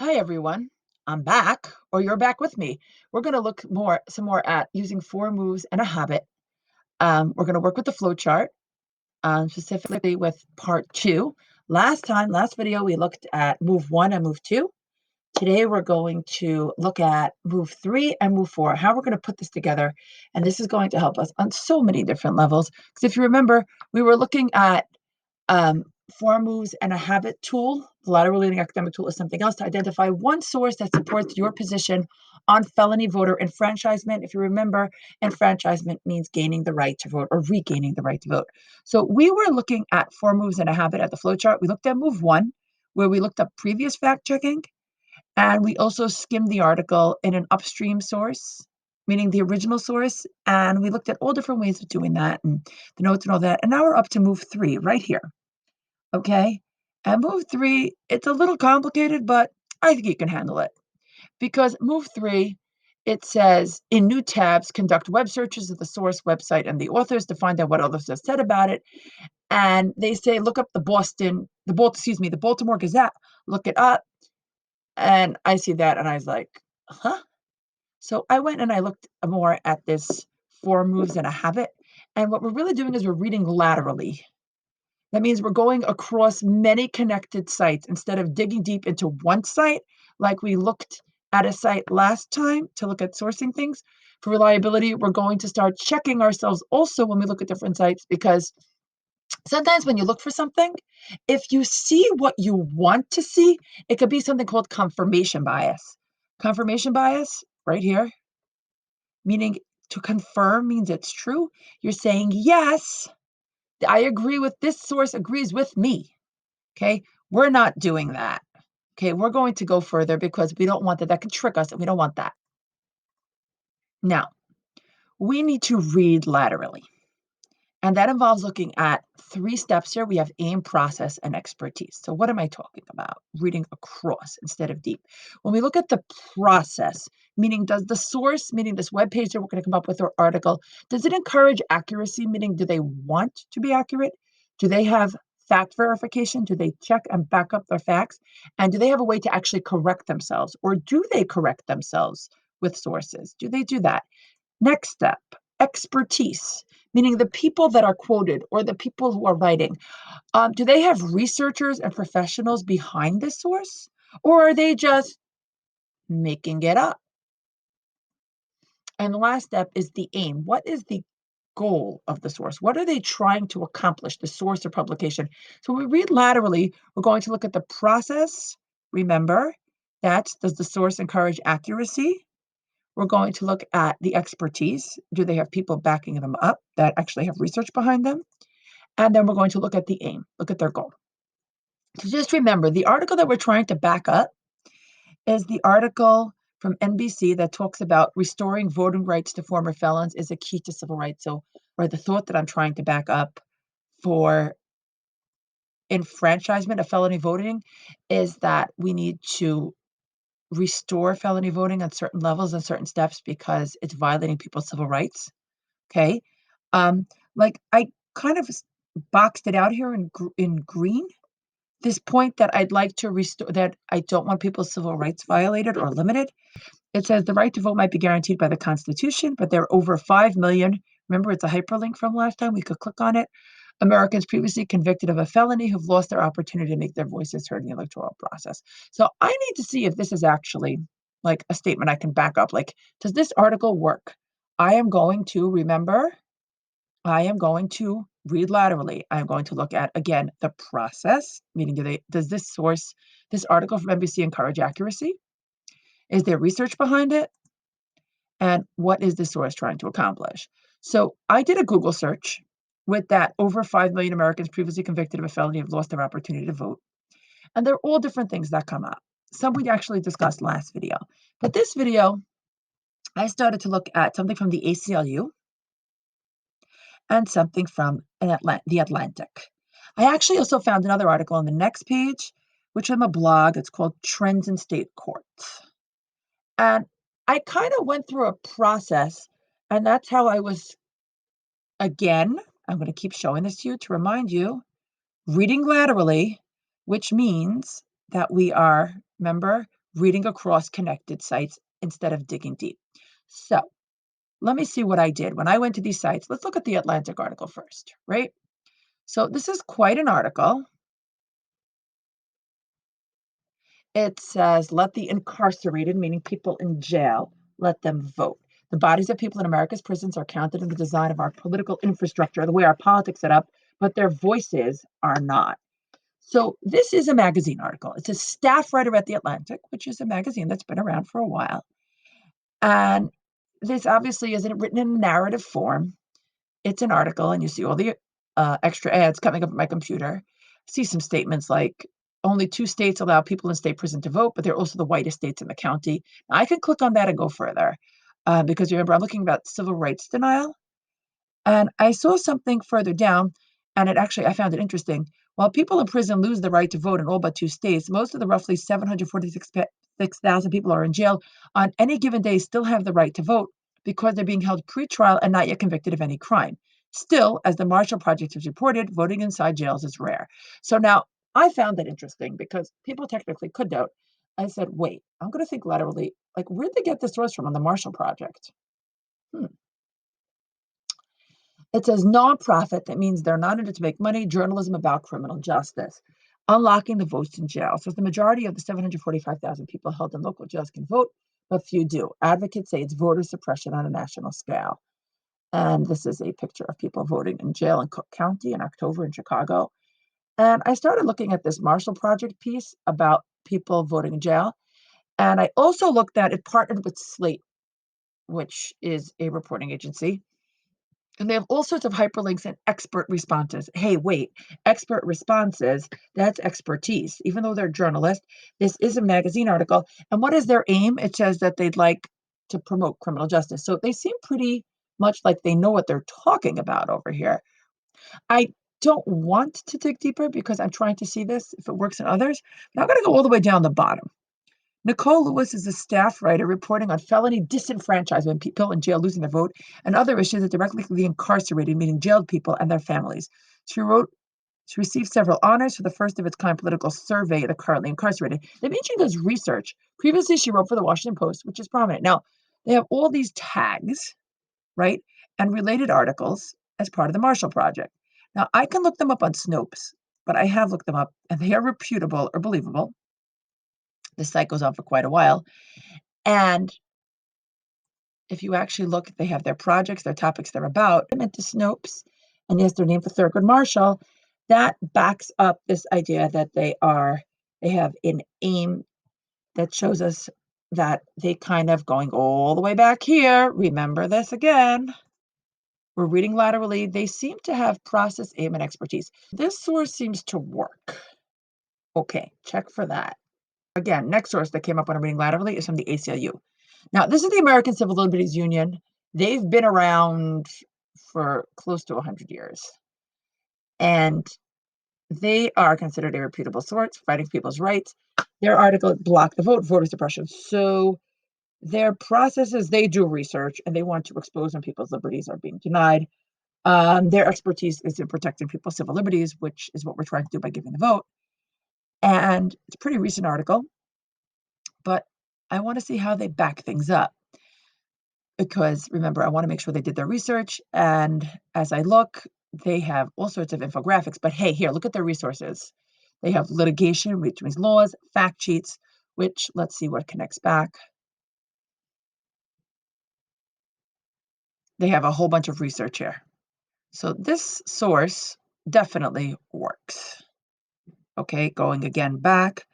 Hi everyone, I'm back, or you're back with me. We're going to look some more at using four moves and a habit. We're going to work with the flowchart, specifically with part two. Last video, we looked at move one and move two. Today, we're going to look at move three and move four, how we're going to put this together. And this is going to help us on so many different levels. Because if you remember, we were looking at um, four moves and a habit tool. The lateral leading academic tool is something else to identify one source that supports your position on felony voter enfranchisement. If you remember, enfranchisement means gaining the right to vote or regaining the right to vote. So we were looking at four moves and a habit at the flowchart. We looked at move one, where we looked up previous fact checking, and we also skimmed the article in an upstream source, meaning the original source. And we looked at all different ways of doing that and the notes and all that. And now we're up to move three right here. Okay. And move three, it's a little complicated, but I think you can handle it. Because move three, it says in new tabs, conduct web searches of the source website and the authors to find out what others have said about it. And they say, look up the Baltimore Gazette, look it up. And I see that and I was like, huh? So I went and I looked more at this four moves and a habit. And what we're really doing is we're reading laterally. That means we're going across many connected sites instead of digging deep into one site, like we looked at a site last time to look at sourcing things. For reliability, we're going to start checking ourselves also when we look at different sites, because sometimes when you look for something, if you see what you want to see, it could be something called confirmation bias. Confirmation bias, right here, meaning to confirm means it's true. You're saying, yes, I agree with this source, agrees with me. Okay, we're not doing that. Okay, we're going to go further because we don't want that. That can trick us, and we don't want that. Now, we need to read laterally. And that involves looking at three steps here. We have aim, process, and expertise. So what am I talking about? Reading across instead of deep. When we look at the process, meaning does the source, meaning this web page that we're going to come up with or article, does it encourage accuracy, meaning do they want to be accurate? Do they have fact verification? Do they check and back up their facts? And do they have a way to actually correct themselves? Or do they correct themselves with sources? Do they do that? Next step, expertise, meaning the people that are quoted or the people who are writing. Do they have researchers and professionals behind this source? Or are they just making it up? And the last step is the aim. What is the goal of the source? What are they trying to accomplish, the source or publication? So when we read laterally, we're going to look at the process. Remember, that's does the source encourage accuracy? We're going to look at the expertise. Do they have people backing them up that actually have research behind them? And then we're going to look at the aim, look at their goal. So just remember, the article that we're trying to back up is the article from NBC that talks about restoring voting rights to former felons is a key to civil rights. So, or the thought that I'm trying to back up for enfranchisement of felony voting is that we need to restore felony voting on certain levels and certain steps because it's violating people's civil rights. Okay. Like I kind of boxed it out here in green. This point that I'd like to restore, that I don't want people's civil rights violated or limited. It says the right to vote might be guaranteed by the Constitution, but there are over 5 million. Remember, it's a hyperlink from last time. We could click on it. Americans previously convicted of a felony who've lost their opportunity to make their voices heard in the electoral process. So I need to see if this is actually like a statement I can back up. Like, does this article work? I am going to remember, I am going to read laterally. I'm going to look at, again, the process, meaning does this article from NBC encourage accuracy? Is there research behind it? And what is the source trying to accomplish? So I did a Google search with that over 5 million Americans previously convicted of a felony have lost their opportunity to vote. And they're all different things that come up. Some we actually discussed last video. But this video, I started to look at something from the ACLU and something from the Atlantic. I actually also found another article on the next page, which is from a blog. It's called Trends in State Courts. And I kind of went through a process, and that's how I was, again, I'm going to keep showing this to you to remind you, reading laterally, which means that we are, remember, reading across connected sites instead of digging deep. So let me see what I did when I went to these sites. Let's look at the Atlantic article first, right? So this is quite an article. It says, let the incarcerated, meaning people in jail, let them vote. The bodies of people in America's prisons are counted in the design of our political infrastructure, the way our politics set up, but their voices are not. So this is a magazine article. It's a staff writer at The Atlantic, which is a magazine that's been around for a while. And this obviously isn't written in narrative form. It's an article, and you see all the extra ads coming up on my computer. See some statements like only 2 states allow people in state prison to vote, but they're also the whitest states in the county. Now, I can click on that and go further because remember, I'm looking about civil rights denial. And I saw something further down, and I found it interesting. While people in prison lose the right to vote in all but 2 states, most of the roughly 746,000 people are in jail on any given day still have the right to vote because they're being held pre-trial and not yet convicted of any crime. Still, as the Marshall Project has reported, voting inside jails is rare. So now I found that interesting because people technically could vote. I said, wait, I'm going to think laterally. Like, where'd they get the source from on the Marshall Project? Hmm. It says nonprofit. That means they're not in it to make money. Journalism about criminal justice. Unlocking the votes in jail. So the majority of the 745,000 people held in local jails can vote, but few do. Advocates say it's voter suppression on a national scale. And this is a picture of people voting in jail in Cook County in October in Chicago. And I started looking at this Marshall Project piece about people voting in jail. And I also looked at it partnered with Slate, which is a reporting agency. And they have all sorts of hyperlinks and expert responses. Hey, wait, expert responses, that's expertise. Even though they're journalists, this is a magazine article. And what is their aim? It says that they'd like to promote criminal justice. So they seem pretty much like they know what they're talking about over here. I don't want to dig deeper because I'm trying to see this if it works in others, but I'm going to go all the way down the bottom. Nicole Lewis is a staff writer reporting on felony disenfranchisement, people in jail losing their vote, and other issues that directly the incarcerated, meaning jailed people and their families. She received several honors for the first of its kind political survey of the currently incarcerated. That means she does research. Previously, she wrote for the Washington Post, which is prominent. Now, they have all these tags, right, and related articles as part of the Marshall Project. Now, I can look them up on Snopes, but I have looked them up, and they are reputable or believable. The site goes on for quite a while. And if you actually look, they have their projects, their topics they're about, them into Snopes, and yes, they're named for Thurgood Marshall. That backs up this idea that they have an aim that shows us that they kind of going all the way back here. Remember this again. We're reading laterally. They seem to have process, aim, and expertise. This source seems to work. Okay, check for that. Again, next source that came up when I'm reading laterally is from the ACLU. Now, this is the American Civil Liberties Union. They've been around for close to 100 years. And they are considered a reputable source, fighting for people's rights. Their article, Block the Vote, Voter Suppression. So their processes, they do research, and they want to expose when people's liberties are being denied. Their expertise is in protecting people's civil liberties, which is what we're trying to do by giving the vote. And it's a pretty recent article, but I want to see how they back things up. Because remember, I want to make sure they did their research. And as I look, they have all sorts of infographics. But hey, here, look at their resources. They have litigation, which means laws, fact sheets, which let's see what connects back. They have a whole bunch of research here. So this source definitely works. Okay, going again back,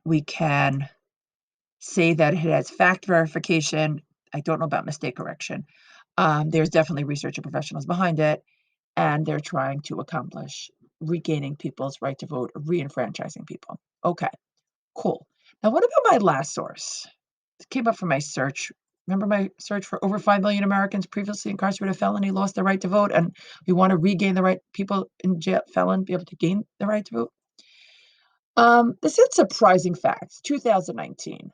we can say that it has fact verification. I don't know about mistake correction. There's definitely research and professionals behind it, and they're trying to accomplish regaining people's right to vote, or re-enfranchising people. Okay, cool. Now, what about my last source? It came up from my search. Remember my search for over 5 million Americans previously incarcerated felony lost their right to vote, and we want to regain the right, people in jail, felon, be able to gain the right to vote. This is surprising facts, 2019.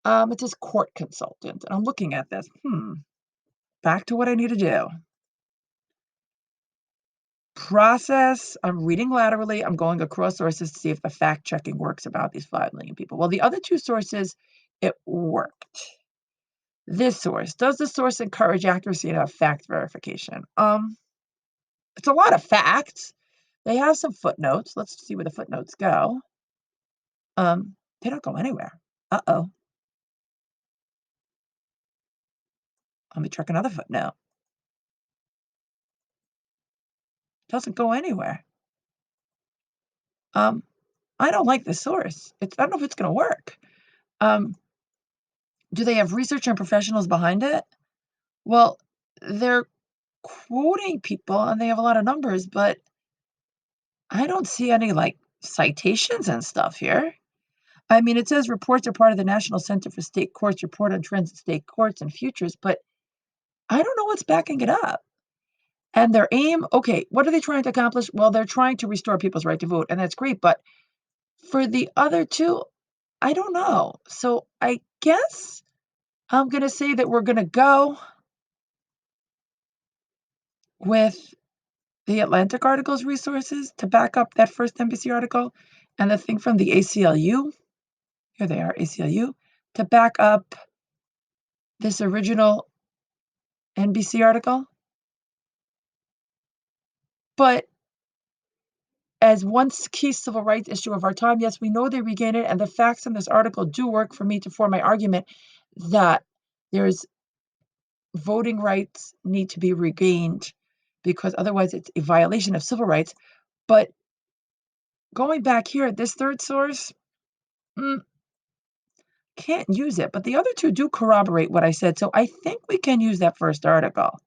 It says court consultant, and I'm looking at this. Back to what I need to do. Process, I'm reading laterally, I'm going across sources to see if the fact checking works about these 5 million people. Well, the other 2 sources, it worked. This source, does the source encourage accuracy and fact verification? It's a lot of facts. They have some footnotes. Let's see where the footnotes go. They don't go anywhere. Uh-oh. Let me check another footnote. Doesn't go anywhere. Um, I don't like this source. I don't know if it's gonna work. Um, do they have research and professionals behind it? Well, they're quoting people and they have a lot of numbers, but I don't see any, like, citations and stuff here. I mean, it says reports are part of the National Center for State Courts report on trends in state courts and futures, but I don't know what's backing it up. And their aim, okay, what are they trying to accomplish? Well, they're trying to restore people's right to vote, and that's great, but for the other 2, I don't know. So I guess I'm gonna say that we're gonna go with the Atlantic article's resources to back up that first NBC article, and the thing from the ACLU, here they are, ACLU, to back up this original NBC article. But as one key civil rights issue of our time, yes, we know they regain it, and the facts in this article do work for me to form my argument that there's voting rights need to be regained because otherwise it's a violation of civil rights. But going back here, this third source, mm, can't use it. But the other 2 do corroborate what I said. So I think we can use that first article.